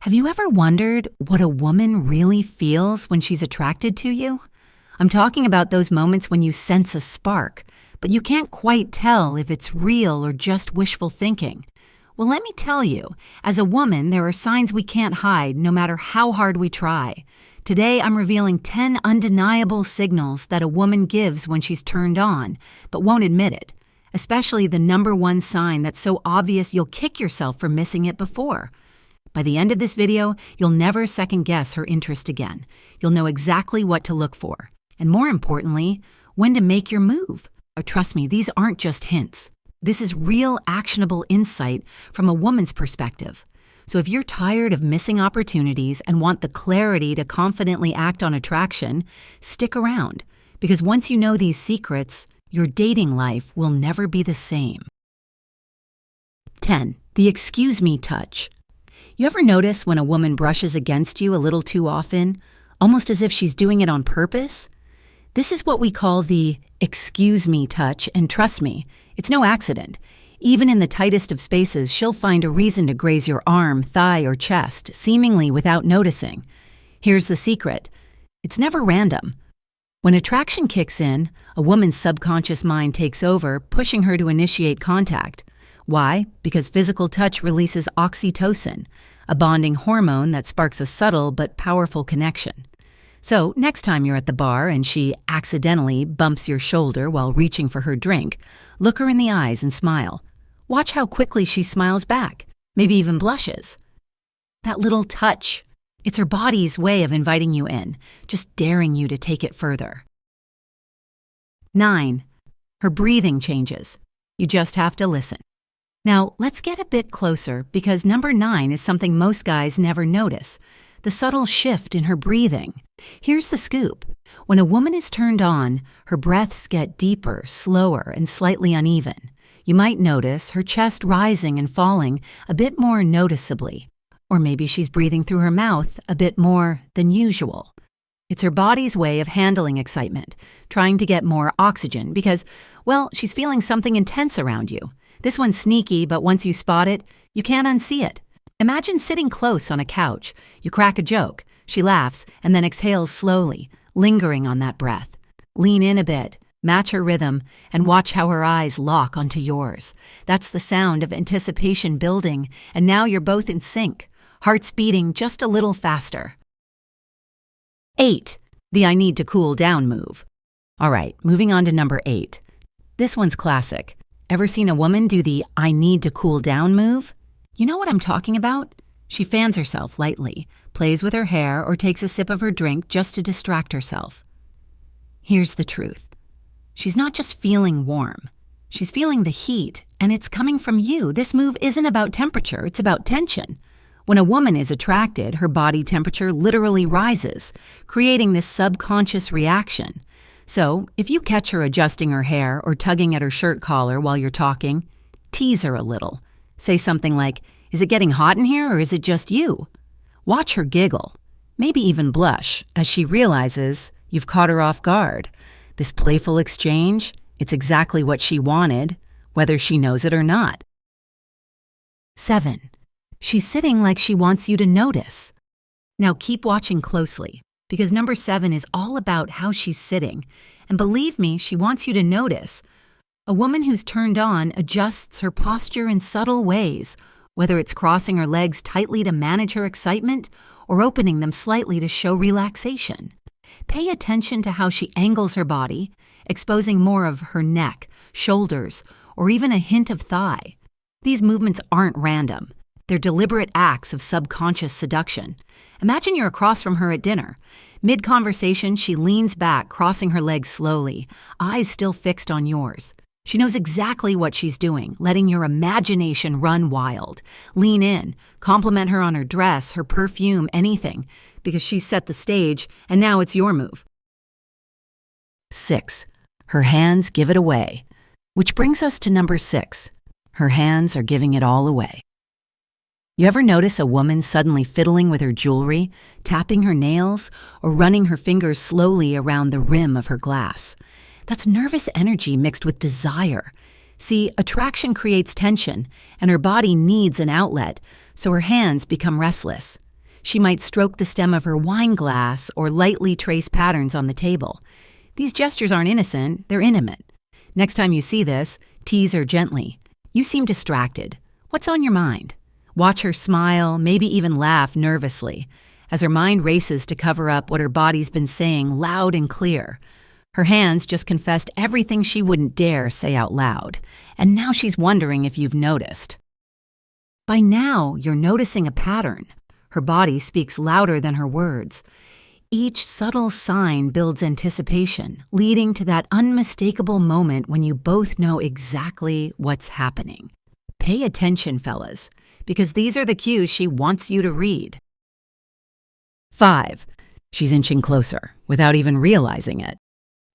Have you ever wondered what a woman really feels when she's attracted to you? I'm talking about those moments when you sense a spark, but you can't quite tell if it's real or just wishful thinking. Well, let me tell you, as a woman, there are signs we can't hide no matter how hard we try. Today, I'm revealing 10 undeniable signals that a woman gives when she's turned on, but won't admit it, especially the number one sign that's so obvious you'll kick yourself for missing it before. By the end of this video, you'll never second-guess her interest again. You'll know exactly what to look for, and more importantly, when to make your move. Trust me, these aren't just hints. This is real, actionable insight from a woman's perspective. So if you're tired of missing opportunities and want the clarity to confidently act on attraction, stick around, because once you know these secrets, your dating life will never be the same. 10. The excuse me touch. You ever notice when a woman brushes against you a little too often, almost as if she's doing it on purpose? This is what we call the excuse me touch, and trust me, it's no accident. Even in the tightest of spaces, she'll find a reason to graze your arm, thigh, or chest, seemingly without noticing. Here's the secret. It's never random. When attraction kicks in, a woman's subconscious mind takes over, pushing her to initiate contact. Why? Because physical touch releases oxytocin, a bonding hormone that sparks a subtle but powerful connection. So, next time you're at the bar and she accidentally bumps your shoulder while reaching for her drink, look her in the eyes and smile. Watch how quickly she smiles back, maybe even blushes. That little touch, it's her body's way of inviting you in, just daring you to take it further. 9. Her breathing changes. You just have to listen. Now, let's get a bit closer because number 9 is something most guys never notice, the subtle shift in her breathing. Here's the scoop. When a woman is turned on, her breaths get deeper, slower, and slightly uneven. You might notice her chest rising and falling a bit more noticeably, or maybe she's breathing through her mouth a bit more than usual. It's her body's way of handling excitement, trying to get more oxygen because, well, she's feeling something intense around you. This one's sneaky, but once you spot it, you can't unsee it. Imagine sitting close on a couch. You crack a joke, she laughs, and then exhales slowly, lingering on that breath. Lean in a bit, match her rhythm, and watch how her eyes lock onto yours. That's the sound of anticipation building, and now you're both in sync, hearts beating just a little faster. 8. The I need to cool down move. All right, moving on to number 8. This one's classic. Ever seen a woman do the I need to cool down move? You know what I'm talking about? She fans herself lightly, plays with her hair, or takes a sip of her drink just to distract herself. Here's the truth. She's not just feeling warm. She's feeling the heat, and it's coming from you. This move isn't about temperature, it's about tension. When a woman is attracted, her body temperature literally rises, creating this subconscious reaction. So, if you catch her adjusting her hair or tugging at her shirt collar while you're talking, tease her a little. Say something like, "Is it getting hot in here or is it just you?" Watch her giggle, maybe even blush, as she realizes you've caught her off guard. This playful exchange, it's exactly what she wanted, whether she knows it or not. 7. She's sitting like she wants you to notice. Now keep watching closely, because number 7 is all about how she's sitting. And believe me, she wants you to notice. A woman who's turned on adjusts her posture in subtle ways, whether it's crossing her legs tightly to manage her excitement or opening them slightly to show relaxation. Pay attention to how she angles her body, exposing more of her neck, shoulders, or even a hint of thigh. These movements aren't random. They're deliberate acts of subconscious seduction. Imagine you're across from her at dinner. Mid-conversation, she leans back, crossing her legs slowly, eyes still fixed on yours. She knows exactly what she's doing, letting your imagination run wild. Lean in, compliment her on her dress, her perfume, anything, because she's set the stage, and now it's your move. 6. Her hands give it away. Which brings us to number 6. Her hands are giving it all away. You ever notice a woman suddenly fiddling with her jewelry, tapping her nails, or running her fingers slowly around the rim of her glass? That's nervous energy mixed with desire. See, attraction creates tension, and her body needs an outlet, so her hands become restless. She might stroke the stem of her wine glass or lightly trace patterns on the table. These gestures aren't innocent, they're intimate. Next time you see this, tease her gently. You seem distracted. What's on your mind? Watch her smile, maybe even laugh nervously, as her mind races to cover up what her body's been saying loud and clear. Her hands just confessed everything she wouldn't dare say out loud, and now she's wondering if you've noticed. By now, you're noticing a pattern. Her body speaks louder than her words. Each subtle sign builds anticipation, leading to that unmistakable moment when you both know exactly what's happening. Pay attention, fellas, because these are the cues she wants you to read. 5. She's inching closer without even realizing it.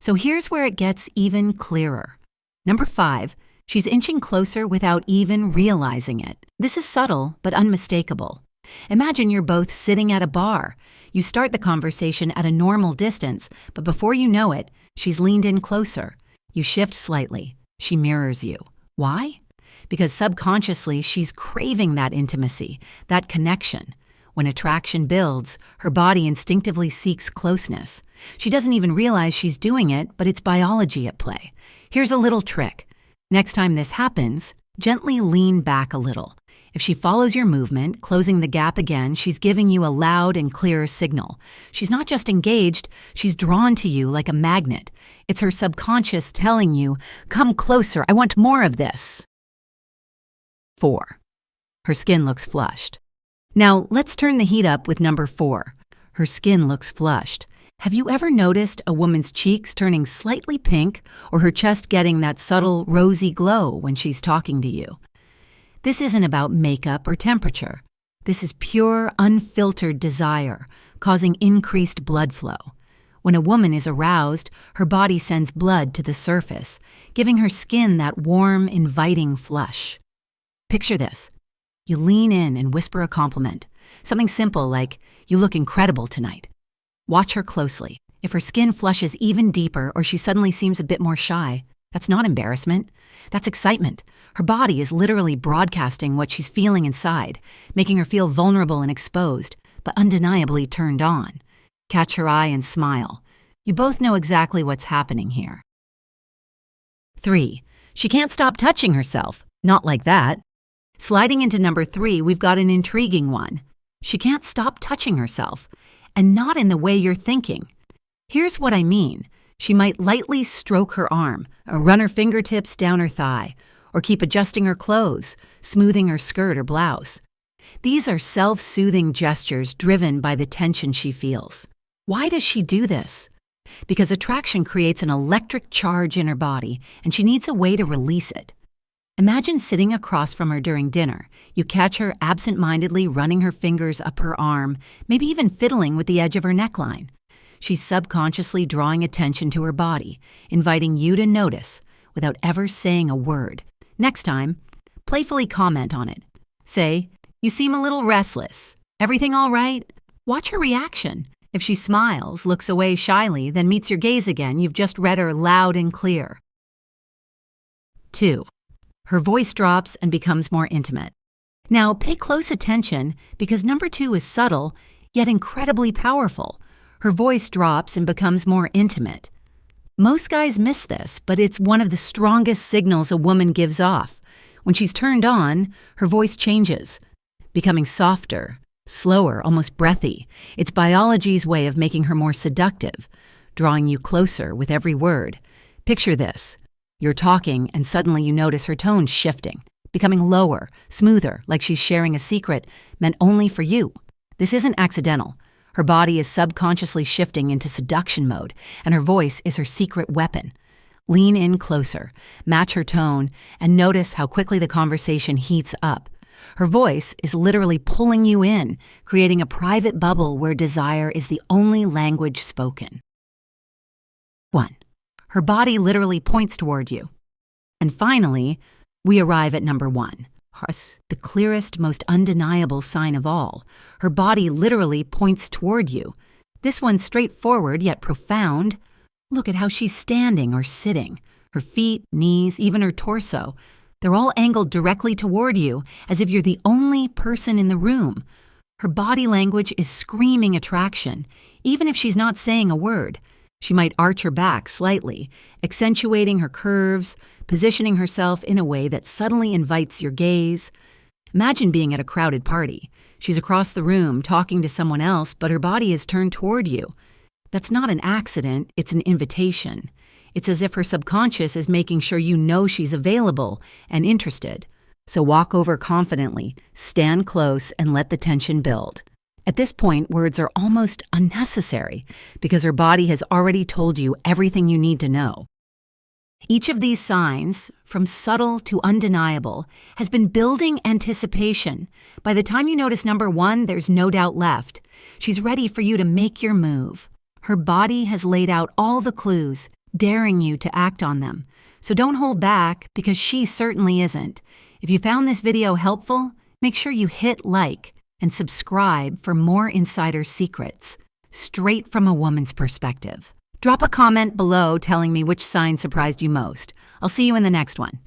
So here's where it gets even clearer. Number 5, she's inching closer without even realizing it. This is subtle but unmistakable. Imagine you're both sitting at a bar. You start the conversation at a normal distance, but before you know it, she's leaned in closer. You shift slightly. She mirrors you. Why? Because subconsciously, she's craving that intimacy, that connection. When attraction builds, her body instinctively seeks closeness. She doesn't even realize she's doing it, but it's biology at play. Here's a little trick. Next time this happens, gently lean back a little. If she follows your movement, closing the gap again, she's giving you a loud and clear signal. She's not just engaged, she's drawn to you like a magnet. It's her subconscious telling you, "Come closer, I want more of this." 4. Her skin looks flushed. Now, let's turn the heat up with number 4. Her skin looks flushed. Have you ever noticed a woman's cheeks turning slightly pink or her chest getting that subtle rosy glow when she's talking to you? This isn't about makeup or temperature. This is pure, unfiltered desire, causing increased blood flow. When a woman is aroused, her body sends blood to the surface, giving her skin that warm, inviting flush. Picture this. You lean in and whisper a compliment. Something simple like, "You look incredible tonight." Watch her closely. If her skin flushes even deeper or she suddenly seems a bit more shy, that's not embarrassment. That's excitement. Her body is literally broadcasting what she's feeling inside, making her feel vulnerable and exposed, but undeniably turned on. Catch her eye and smile. You both know exactly what's happening here. 3. She can't stop touching herself. Not like that. Sliding into number 3, we've got an intriguing one. She can't stop touching herself, and not in the way you're thinking. Here's what I mean. She might lightly stroke her arm, or run her fingertips down her thigh, or keep adjusting her clothes, smoothing her skirt or blouse. These are self-soothing gestures driven by the tension she feels. Why does she do this? Because attraction creates an electric charge in her body, and she needs a way to release it. Imagine sitting across from her during dinner. You catch her absent-mindedly running her fingers up her arm, maybe even fiddling with the edge of her neckline. She's subconsciously drawing attention to her body, inviting you to notice without ever saying a word. Next time, playfully comment on it. Say, "You seem a little restless. Everything all right?" Watch her reaction. If she smiles, looks away shyly, then meets your gaze again, you've just read her loud and clear. 2. Her voice drops and becomes more intimate. Now, pay close attention because number 2 is subtle, yet incredibly powerful. Her voice drops and becomes more intimate. Most guys miss this, but it's one of the strongest signals a woman gives off. When she's turned on, her voice changes, becoming softer, slower, almost breathy. It's biology's way of making her more seductive, drawing you closer with every word. Picture this. You're talking, and suddenly you notice her tone shifting, becoming lower, smoother, like she's sharing a secret meant only for you. This isn't accidental. Her body is subconsciously shifting into seduction mode, and her voice is her secret weapon. Lean in closer, match her tone, and notice how quickly the conversation heats up. Her voice is literally pulling you in, creating a private bubble where desire is the only language spoken. 1. Her body literally points toward you. And finally, we arrive at number 1. The clearest, most undeniable sign of all. Her body literally points toward you. This one's straightforward yet profound. Look at how she's standing or sitting. Her feet, knees, even her torso. They're all angled directly toward you, as if you're the only person in the room. Her body language is screaming attraction, even if she's not saying a word. She might arch her back slightly, accentuating her curves, positioning herself in a way that subtly invites your gaze. Imagine being at a crowded party. She's across the room talking to someone else, but her body is turned toward you. That's not an accident, it's an invitation. It's as if her subconscious is making sure you know she's available and interested. So walk over confidently, stand close, and let the tension build. At this point, words are almost unnecessary because her body has already told you everything you need to know. Each of these signs, from subtle to undeniable, has been building anticipation. By the time you notice number 1, there's no doubt left. She's ready for you to make your move. Her body has laid out all the clues, daring you to act on them. So don't hold back, because she certainly isn't. If you found this video helpful, make sure you hit like and subscribe for more insider secrets, straight from a woman's perspective. Drop a comment below telling me which sign surprised you most. I'll see you in the next one.